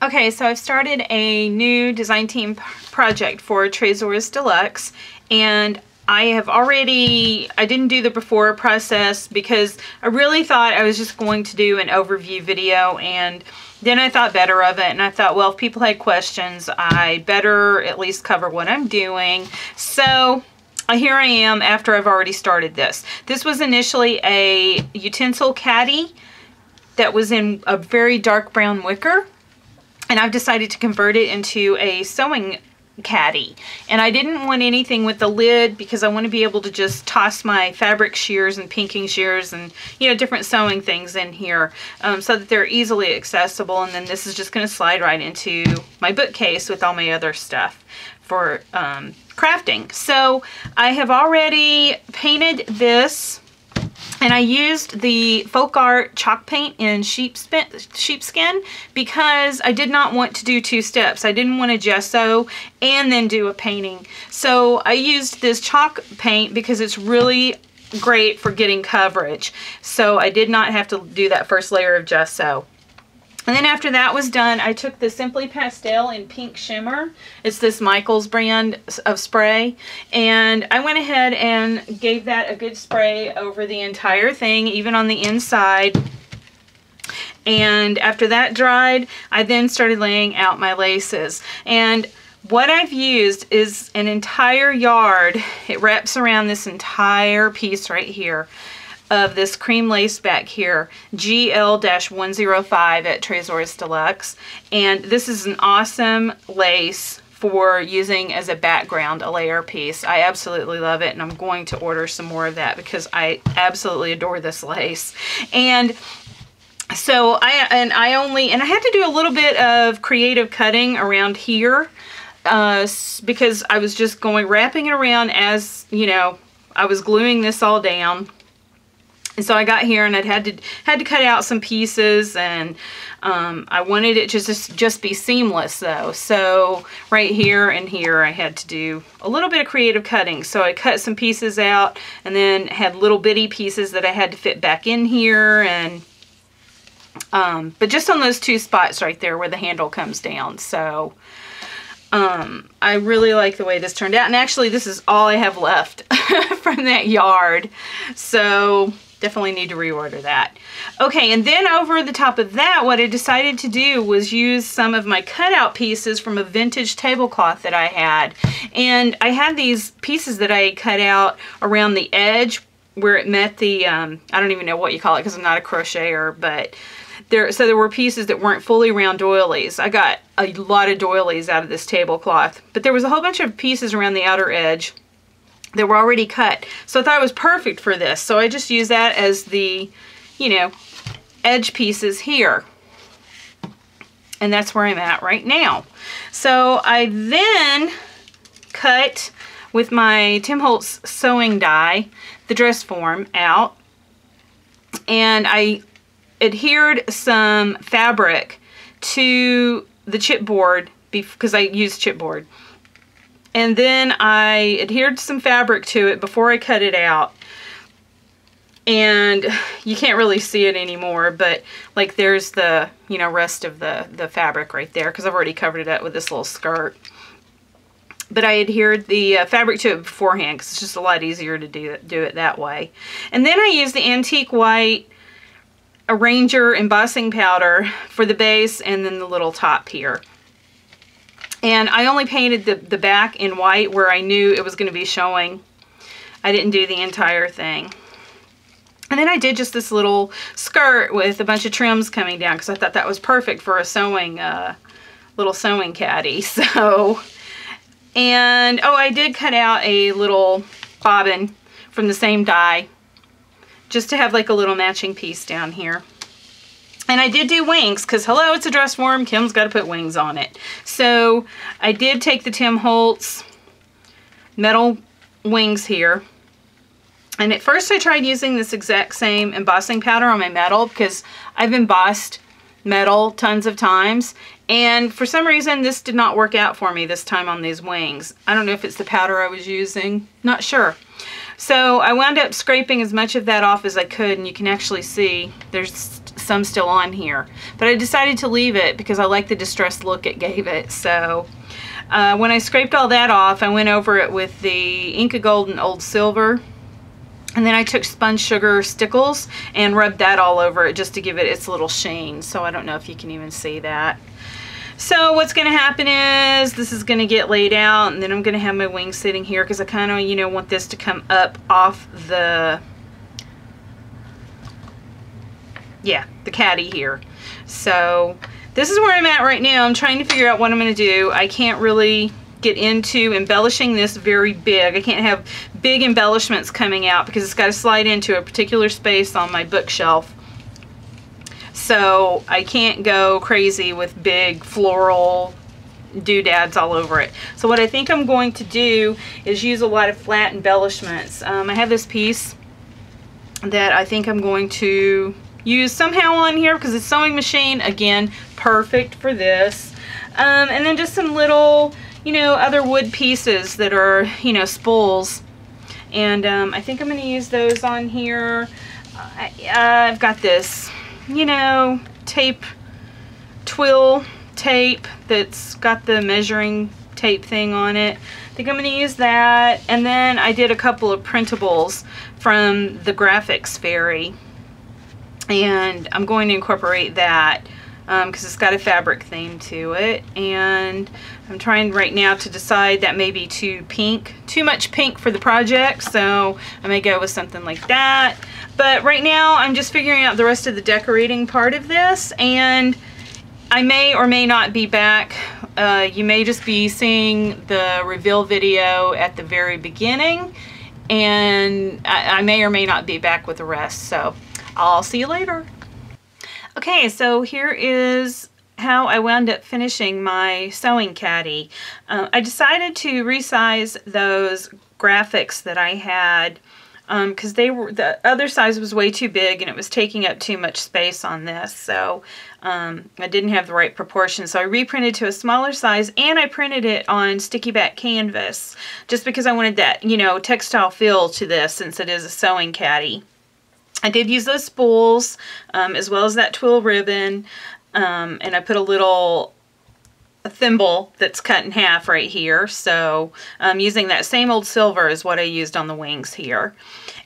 Okay, so I've started a new design team project for Tresors de Luxe, and I didn't do the before process because I really thought I was just going to do an overview video, and then I thought better of it, and I thought, well, if people had questions, I better at least cover what I'm doing. So here I am after I've already started this. This was initially a utensil caddy that was in a very dark brown wicker. And I've decided to convert it into a sewing caddy. And I didn't want anything with the lid because I want to be able to just toss my fabric shears and pinking shears and, you know, different sewing things in here so that they're easily accessible. And then this is just going to slide right into my bookcase with all my other stuff for crafting. So I have already painted this. And I used the Folk Art chalk paint in sheepskin because I did not want to do two steps. I didn't want to gesso and then do a painting. So I used this chalk paint because it's really great for getting coverage. So I did not have to do that first layer of gesso. And then after that was done, I took the Simply Pastel in Pink Shimmer. It's this Michaels brand of spray. And I went ahead and gave that a good spray over the entire thing, even on the inside. And after that dried, I then started laying out my laces. And what I've used is an entire yard. It wraps around this entire piece right here of this cream lace back here, GL-105 at Tresors de Luxe. And this is an awesome lace for using as a background, a layer piece. I absolutely love it, and I'm going to order some more of that because I absolutely adore this lace. And so I had to do a little bit of creative cutting around here because I was just wrapping it around as, you know, I was gluing this all down. And so I got here and I had to cut out some pieces, and I wanted it to just be seamless though. So right here and here I had to do a little bit of creative cutting. So I cut some pieces out and then had little bitty pieces that I had to fit back in here, and but just on those two spots right there where the handle comes down. So I really like the way this turned out, and actually this is all I have left from that yard. So definitely need to reorder that. Okay, and then over the top of that, what I decided to do was use some of my cutout pieces from a vintage tablecloth that I had. And I had these pieces that I cut out around the edge where it met the, I don't even know what you call it because I'm not a crocheter, but there were pieces that weren't fully round doilies. I got a lot of doilies out of this tablecloth, but there was a whole bunch of pieces around the outer edge that were already cut. So I thought it was perfect for this. So I just used that as the, you know, edge pieces here. And that's where I'm at right now. So I then cut with my Tim Holtz sewing die the dress form out, and I adhered some fabric to the chipboard because I used chipboard. And then I adhered some fabric to it before I cut it out. And you can't really see it anymore, but like there's the, you know, rest of the fabric right there because I've already covered it up with this little skirt. But I adhered the fabric to it beforehand because it's just a lot easier to do it that way. And then I used the Antique White Arranger embossing powder for the base and then the little top here. And I only painted the back in white where I knew it was going to be showing. I didn't do the entire thing. And then I did just this little skirt with a bunch of trims coming down because I thought that was perfect for a sewing, little sewing caddy. So, and oh, I did cut out a little bobbin from the same die just to have like a little matching piece down here. And I did do wings because, hello, it's a dress form. Kim's got to put wings on it. So I did take the Tim Holtz metal wings here. And at first I tried using this exact same embossing powder on my metal because I've embossed metal tons of times. And for some reason this did not work out for me this time on these wings. I don't know if it's the powder I was using. Not sure. So I wound up scraping as much of that off as I could, and you can actually see there's some still on here. But I decided to leave it because I like the distressed look it gave it. So when I scraped all that off, I went over it with the Inca Gold and Old Silver. And then I took sponge sugar stickles and rubbed that all over it just to give it its little sheen. So I don't know if you can even see that. So what's going to happen is this is going to get laid out, and then I'm going to have my wings sitting here because I kind of, you know, want this to come up off the, yeah, the caddy here. So this is where I'm at right now. I'm trying to figure out what I'm going to do. I can't really get into embellishing this very big. I can't have big embellishments coming out because it's got to slide into a particular space on my bookshelf. So I can't go crazy with big floral doodads all over it. So what I think I'm going to do is use a lot of flat embellishments. I have this piece that I think I'm going to use somehow on here because it's sewing machine, again, perfect for this. And then just some little, you know, other wood pieces that are, you know, spools. And I think I'm going to use those on here. I've got this, you know, tape, twill tape that's got the measuring tape thing on it. I think I'm going to use that. And then I did a couple of printables from the Graphics Fairy. And I'm going to incorporate that because it's got a fabric theme to it. And I'm trying right now to decide that may be too much pink for the project, so I may go with something like that. But right now I'm just figuring out the rest of the decorating part of this, and I may or may not be back. You may just be seeing the reveal video at the very beginning, and I may or may not be back with the rest, so I'll see you later. Okay, so here is how I wound up finishing my sewing caddy. I decided to resize those graphics that I had because the other size was way too big and it was taking up too much space on this, so I didn't have the right proportion. So I reprinted to a smaller size, and I printed it on sticky back canvas just because I wanted that, you know, textile feel to this since it is a sewing caddy. I did use those spools as well as that twill ribbon, and I put a thimble that's cut in half right here. So using that same old silver is what I used on the wings here.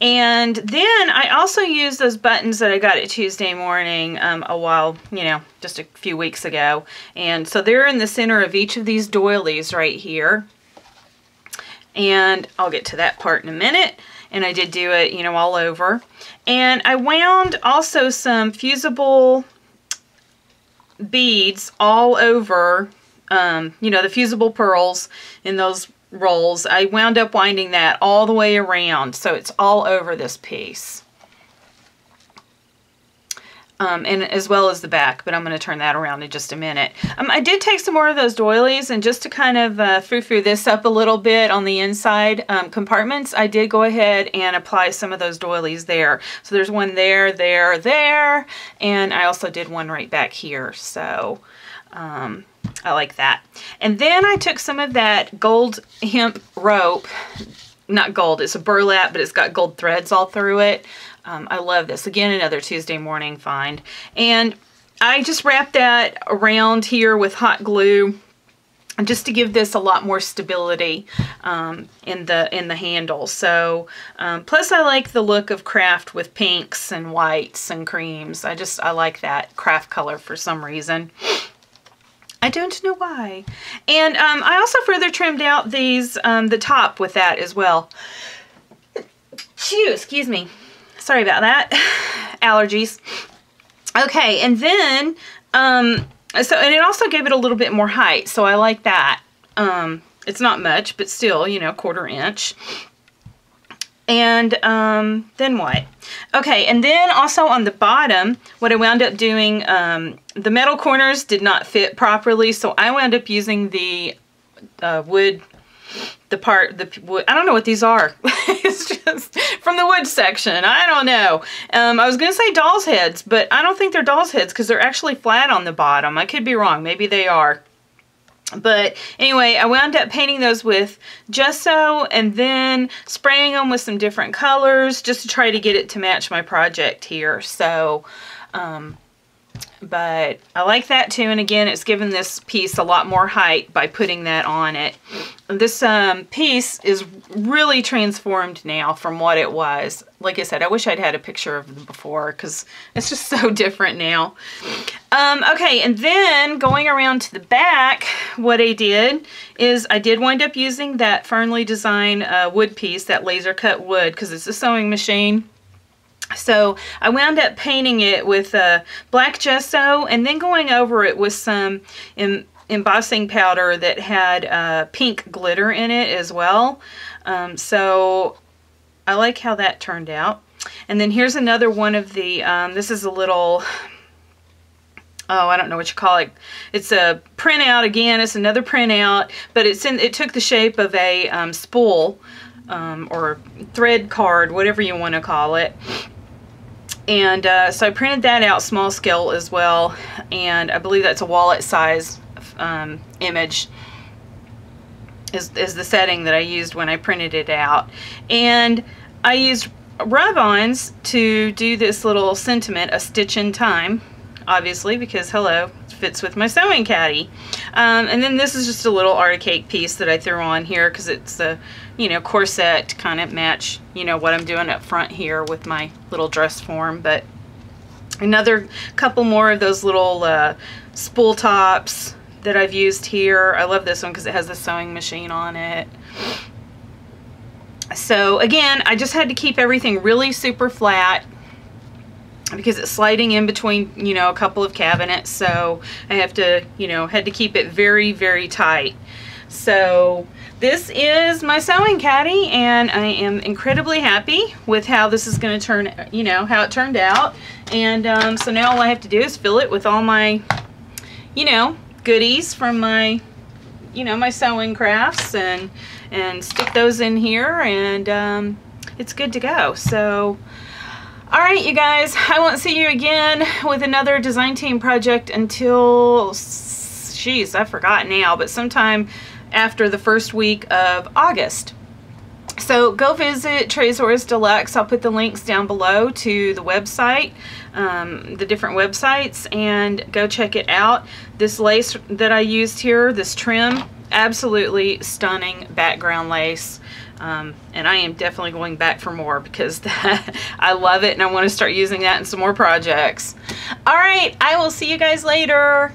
And then I also used those buttons that I got at Tuesday Morning a while, you know, just a few weeks ago. And so they're in the center of each of these doilies right here. And I'll get to that part in a minute. And I did do it, you know, all over. And I wound also some fusible beads all over, you know, the fusible pearls in those rolls. I wound up winding that all the way around, so it's all over this piece. And as well as the back, but I'm going to turn that around in just a minute. I did take some more of those doilies, and just to kind of frou-frou this up a little bit on the inside compartments, I did go ahead and apply some of those doilies there. So there's one there, there, and I also did one right back here. So I like that. And then I took some of that gold hemp rope, not gold, it's a burlap, but it's got gold threads all through it. I love this. Again, another Tuesday Morning find. And I just wrapped that around here with hot glue just to give this a lot more stability in the handle. So plus I like the look of craft with pinks and whites and creams. I like that craft color for some reason. I don't know why. And I also further trimmed out these the top with that as well. Phew, excuse me. Sorry about that. Allergies. Okay, and then, and it also gave it a little bit more height, so I like that. It's not much, but still, you know, 1/4 inch. And then what? Okay, and then also on the bottom, what I wound up doing, the metal corners did not fit properly, so I wound up using the wood, I don't know what these are. It's just from the wood section. I don't know. I was going to say doll's heads, but I don't think they're doll's heads because they're actually flat on the bottom. I could be wrong. Maybe they are. But anyway, I wound up painting those with gesso and then spraying them with some different colors just to try to get it to match my project here. So But I like that too, and again, it's given this piece a lot more height by putting that on it. This piece is really transformed now from what it was. Like I said, I wish I'd had a picture of them before because it's just so different now. Okay, and then going around to the back, what I did is I did wind up using that Fernley Design wood piece, that laser cut wood, because it's a sewing machine. So I wound up painting it with black gesso and then going over it with some embossing powder that had pink glitter in it as well. So I like how that turned out. And then here's another one of the, this is a little, oh, I don't know what you call it. It's a printout again. It's another printout, but it took the shape of a spool or thread card, whatever you want to call it. And so I printed that out small scale as well, and I believe that's a wallet size image is the setting that I used when I printed it out. And I used rub-ons to do this little sentiment, a stitch in time, obviously, because hello, it fits with my sewing caddy. And then this is just a little Art of Cake piece that I threw on here because it's a, you know, corset to kind of match, you know, what I'm doing up front here with my little dress form. But another couple more of those little spool tops that I've used here. I love this one because it has the sewing machine on it. So again, I just had to keep everything really super flat because it's sliding in between, you know, a couple of cabinets, so I have to, you know, had to keep it very, very tight. So this is my sewing caddy, and I am incredibly happy with how this is going to turn, you know, how it turned out. And so now all I have to do is fill it with all my, you know, goodies from my, you know, my sewing crafts, and stick those in here, and it's good to go. So alright, you guys, I won't see you again with another design team project until, geez, I forgot now, but sometime after the first week of August. So go visit Tresors de Luxe. I'll put the links down below to the website, the different websites, and go check it out. This lace that I used here, this trim, absolutely stunning background lace. And I am definitely going back for more because I love it, and I want to start using that in some more projects. All right, I will see you guys later.